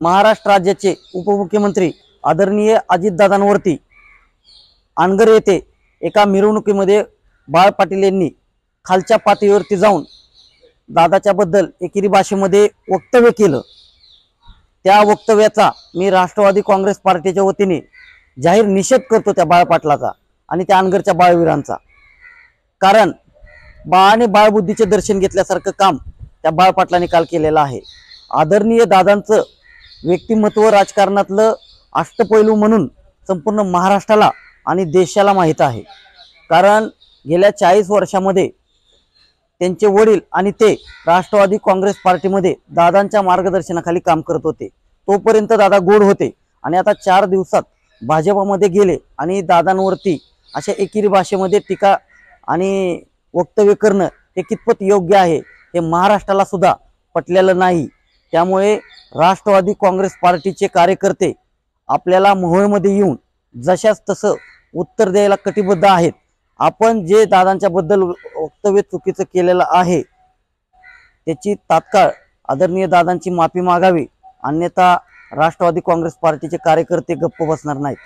महाराष्ट्र राज्याचे उपमुख्यमंत्री आदरणीय अजितदादांवरती अनगर येथे एका मिरवणुकीमध्ये बाळ पाटील यांनी खालच्या पातळीवरती जाऊन दादाच्या बद्दल एकेरी भाषेमध्ये वक्तव्य केलं। त्या वक्तव्याचा मी राष्ट्रवादी काँग्रेस पार्टीच्या वतीने जाहीर निषेध करतो त्या बाळ पाटलाचा आणि त्या अनगरच्या बाळवीरांचा। कारण बाळाने बाळबुद्धीचे दर्शन घेतल्यासारखं काम त्या बाळ पाटलांनी काल केलेलं आहे। आदरणीय दादांचं व्यक्तिमत्व राजकारणातलं अष्टपैलू म्हणून संपूर्ण महाराष्ट्राला आणि देशाला माहीत आहे। कारण गेल्या 40 वर्षामध्ये त्यांचे वडील आणि ते राष्ट्रवादी काँग्रेस पार्टीमध्ये दादांच्या मार्गदर्शनाखाली काम करत होते। तोपर्यंत दादा गोड होते आणि आता 4 दिवसात भाजपमध्ये गेले आणि दादांवरती अशा एकेरी भाषेमध्ये टीका आणि वक्तव्य करणं हे कितपत योग्य आहे हे महाराष्ट्राला सुद्धा पटलेलं नाही। त्यामुळे राष्ट्रवादी काँग्रेस पार्टीचे कार्यकर्ते आपल्याला मोहोळमध्ये येऊन जशास तसं उत्तर द्यायला कटिबद्ध आहेत। आपण जे दादांच्या बद्दल वक्तव्य चुकीचं केलेलं आहे त्याची तात्काळ आदरणीय दादांची माफी मागावी, अन्यथा राष्ट्रवादी काँग्रेस पार्टीचे कार्यकर्ते गप्प बसणार नाहीत।